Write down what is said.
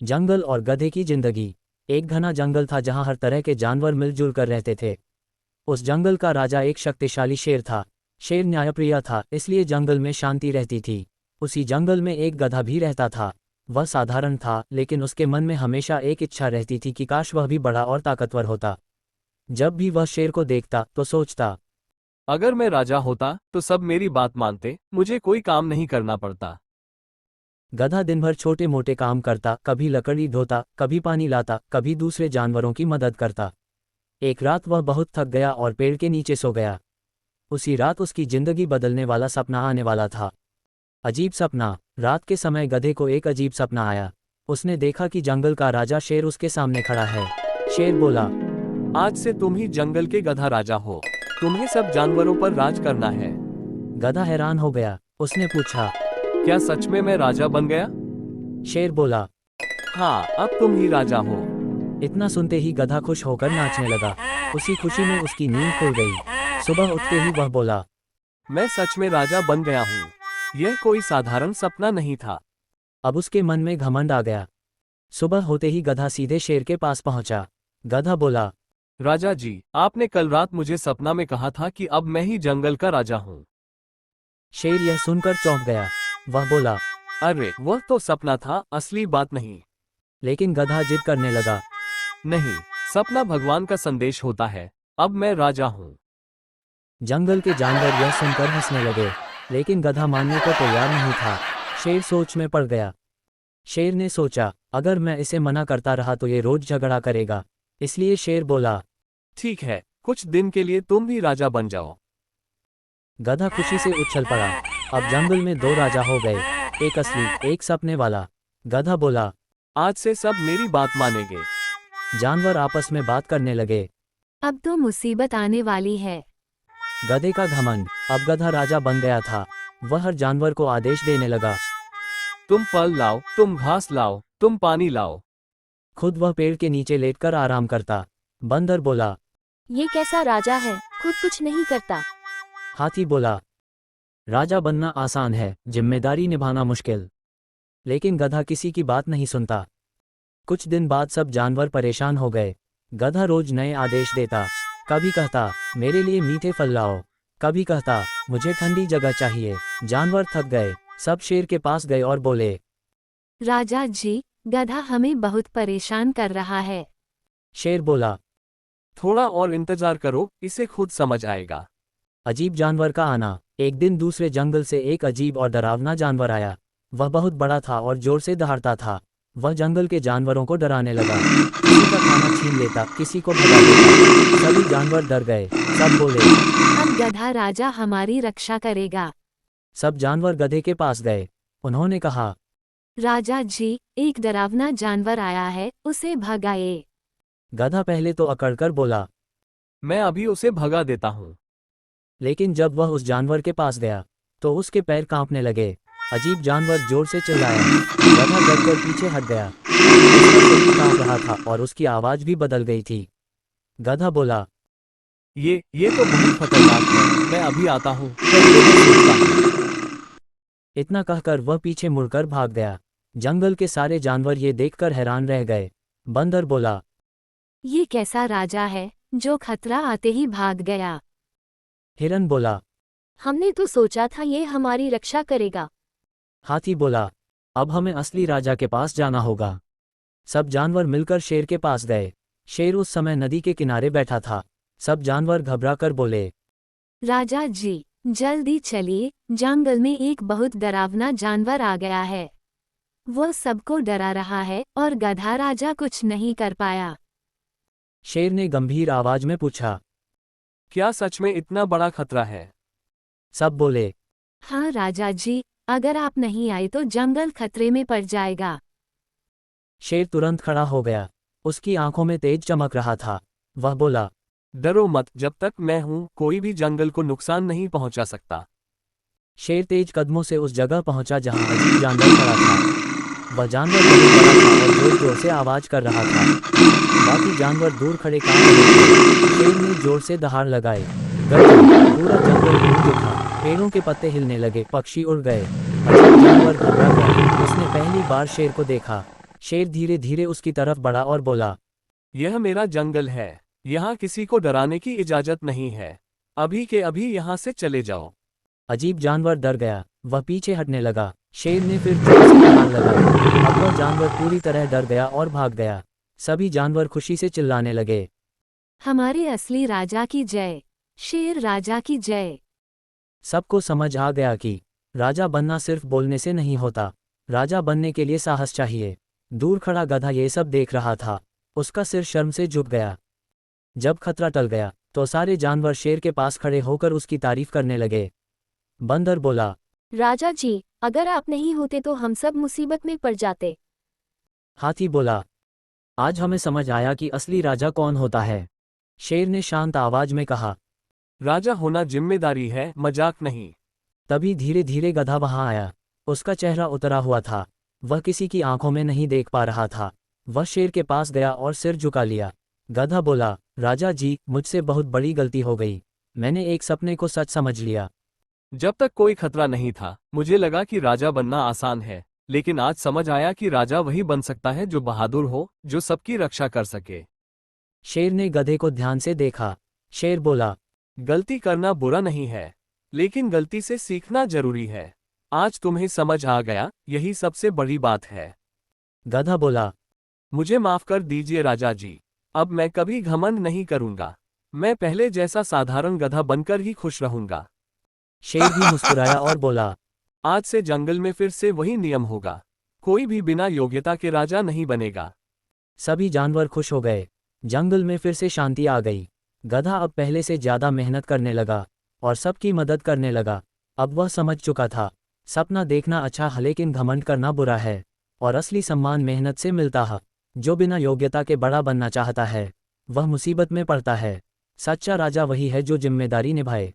जंगल और गधे की जिंदगी। एक घना जंगल था जहां हर तरह के जानवर मिलजुल कर रहते थे। उस जंगल का राजा एक शक्तिशाली शेर था। शेर न्यायप्रिय था, इसलिए जंगल में शांति रहती थी। उसी जंगल में एक गधा भी रहता था। वह साधारण था, लेकिन उसके मन में हमेशा एक इच्छा रहती थी कि काश वह भी बड़ा और ताकतवर होता। जब भी वह शेर को देखता तो सोचता, अगर मैं राजा होता तो सब मेरी बात मानते, मुझे कोई काम नहीं करना पड़ता। गधा दिन भर छोटे मोटे काम करता, कभी लकड़ी ढोता, कभी पानी लाता, कभी दूसरे जानवरों की मदद करता। एक रात वह बहुत थक गया और पेड़ के नीचे सो गया। उसी रात उसकी जिंदगी बदलने वाला सपना आने वाला था। अजीब सपना। रात के समय गधे को एक अजीब सपना आया। उसने देखा कि जंगल का राजा शेर उसके सामने खड़ा है। शेर बोला, आज से तुम ही जंगल के गधा राजा हो। तुम्हें सब जानवरों पर राज करना है। गधा हैरान हो गया। उसने पूछा, क्या सच में मैं राजा बन गया? शेर बोला, हाँ, अब तुम ही राजा हो। इतना सुनते ही गधा खुश होकर नाचने लगा। उसी खुशी में उसकी नींद खुल गई। सुबह उठते ही वह बोला, मैं सच में राजा बन गया हूँ। यह कोई साधारण सपना नहीं था। अब उसके मन में घमंड आ गया। सुबह होते ही गधा सीधे शेर के पास पहुंचा। गधा बोला, राजा जी, आपने कल रात मुझे सपना में कहा था कि अब मैं ही जंगल का राजा हूँ। शेर यह सुनकर चौंक गया। वह बोला, अरे वह तो सपना था, असली बात नहीं। लेकिन गधा जिद करने लगा। नहीं, सपना भगवान का संदेश होता है। अब मैं राजा हूँ। जंगल के जानवर यह सुनकर हंसने लगे, लेकिन गधा मानने को तैयार नहीं था। शेर सोच में पड़ गया। शेर ने सोचा, अगर मैं इसे मना करता रहा तो ये रोज झगड़ा करेगा। इसलिए शेर बोला, ठीक है, कुछ दिन के लिए तुम भी राजा बन जाओ। गधा खुशी से उछल पड़ा। अब जंगल में दो राजा हो गए, एक असली, एक सपने वाला। गधा बोला, आज से सब मेरी बात मानेंगे। जानवर आपस में बात करने लगे। अब तो मुसीबत आने वाली है। गधे का घमंड। अब गधा राजा बन गया था। वह हर जानवर को आदेश देने लगा। तुम फल लाओ, तुम घास लाओ, तुम पानी लाओ। खुद वह पेड़ के नीचे लेटकर आराम करता। बंदर बोला, ये कैसा राजा है, खुद कुछ नहीं करता। हाथी बोला, राजा बनना आसान है, जिम्मेदारी निभाना मुश्किल। लेकिन गधा किसी की बात नहीं सुनता। कुछ दिन बाद सब जानवर परेशान हो गए। गधा रोज नए आदेश देता। कभी कहता, मेरे लिए मीठे फल लाओ। कभी कहता, मुझे ठंडी जगह चाहिए। जानवर थक गए। सब शेर के पास गए और बोले, राजा जी, गधा हमें बहुत परेशान कर रहा है। शेर बोला, थोड़ा और इंतजार करो, इसे खुद समझ आएगा। अजीब जानवर का आना। एक दिन दूसरे जंगल से एक अजीब और डरावना जानवर आया। वह बहुत बड़ा था और जोर से दहाड़ता था। वह जंगल के जानवरों को डराने लगा। किसी का खाना छीन लेता, किसी को भगा देता। सभी जानवर डर गए। सब बोले, अब गधा राजा हमारी रक्षा करेगा। सब जानवर गधे के पास गए। उन्होंने कहा, राजा जी, एक डरावना जानवर आया है, उसे भगाए। गधा पहले तो अकड़कर बोला, मैं अभी उसे भगा देता हूँ। लेकिन जब वह उस जानवर के पास गया तो उसके पैर कांपने लगे। अजीब जानवर जोर से चिल्लाया। गधा डरकर पीछे हट गया। उसका शरीर कांप रहा था और उसकी आवाज भी बदल गई थी। गधा बोला, ये तो बहुत खतरनाक है। मैं अभी आता हूँ, पहले मैं सोचता हूँ। इतना कहकर वह पीछे मुड़कर भाग गया। जंगल के सारे जानवर ये देखकर हैरान रह गए। बंदर बोला, ये कैसा राजा है जो खतरा आते ही भाग गया। हिरन बोला, हमने तो सोचा था ये हमारी रक्षा करेगा। हाथी बोला, अब हमें असली राजा के पास जाना होगा। सब जानवर मिलकर शेर के पास गए। शेर उस समय नदी के किनारे बैठा था। सब जानवर घबराकर बोले, राजा जी, जल्दी चलिए, जंगल में एक बहुत डरावना जानवर आ गया है। वो सबको डरा रहा है और गधा राजा कुछ नहीं कर पाया। शेर ने गंभीर आवाज में पूछा, क्या सच में इतना बड़ा खतरा है? सब बोले, हाँ राजा जी, अगर आप नहीं आए तो जंगल खतरे में पड़ जाएगा। शेर तुरंत खड़ा हो गया। उसकी आंखों में तेज चमक रहा था। वह बोला, डरो मत, जब तक मैं हूँ कोई भी जंगल को नुकसान नहीं पहुँचा सकता। शेर तेज कदमों से उस जगह पहुंचा जहां अजीब जानवर खड़ा था। वह जानवर बहुत बड़ा था और जोर जोर से आवाज कर रहा था। बाकी जानवर दूर खड़े कांप रहे थे। शेर ने जोर से दहाड़ लगाए। गर्जन, पूरा जंगल गूंज उठा। पेड़ों के पत्ते हिलने लगे, पक्षी उड़ गए। अजीब जानवर घबरा गया। उसने पहली बार शेर को देखा। शेर धीरे धीरे उसकी तरफ बढ़ा और बोला, यह मेरा जंगल है, यहाँ किसी को डराने की इजाजत नहीं है। अभी के अभी यहाँ से चले जाओ। अजीब जानवर डर गया, वह पीछे हटने लगा। शेर ने फिर जोर से दहाड़ लगाई। अब वह जानवर पूरी तरह डर गया और भाग गया। सभी जानवर खुशी से चिल्लाने लगे, हमारे असली राजा की जय, शेर राजा की जय। सबको समझ आ गया कि राजा बनना सिर्फ बोलने से नहीं होता, राजा बनने के लिए साहस चाहिए। दूर खड़ा गधा ये सब देख रहा था, उसका सिर शर्म से झुक गया। जब खतरा टल गया तो सारे जानवर शेर के पास खड़े होकर उसकी तारीफ करने लगे। बंदर बोला, राजा जी, अगर आप नहीं होते तो हम सब मुसीबत में पड़ जाते। हाथी बोला, आज हमें समझ आया कि असली राजा कौन होता है। शेर ने शांत आवाज में कहा, राजा होना जिम्मेदारी है, मजाक नहीं। तभी धीरे धीरे गधा वहां आया। उसका चेहरा उतरा हुआ था, वह किसी की आंखों में नहीं देख पा रहा था। वह शेर के पास गया और सिर झुका लिया। गधा बोला, राजा जी, मुझसे बहुत बड़ी गलती हो गई। मैंने एक सपने को सच समझ लिया। जब तक कोई खतरा नहीं था मुझे लगा कि राजा बनना आसान है, लेकिन आज समझ आया कि राजा वही बन सकता है जो बहादुर हो, जो सबकी रक्षा कर सके। शेर ने गधे को ध्यान से देखा। शेर बोला, गलती करना बुरा नहीं है, लेकिन गलती से सीखना जरूरी है। आज तुम्हें समझ आ गया, यही सबसे बड़ी बात है। गधा बोला, मुझे माफ कर दीजिए राजा जी, अब मैं कभी घमंड नहीं करूंगा। मैं पहले जैसा साधारण गधा बनकर ही खुश रहूंगा। शेर भी मुस्कुराया और बोला, आज से जंगल में फिर से वही नियम होगा, कोई भी बिना योग्यता के राजा नहीं बनेगा। सभी जानवर खुश हो गए। जंगल में फिर से शांति आ गई। गधा अब पहले से ज्यादा मेहनत करने लगा और सबकी मदद करने लगा। अब वह समझ चुका था, सपना देखना अच्छा है लेकिन घमंड करना बुरा है, और असली सम्मान मेहनत से मिलता है। जो बिना योग्यता के बड़ा बनना चाहता है वह मुसीबत में पड़ता है। सच्चा राजा वही है जो जिम्मेदारी निभाए।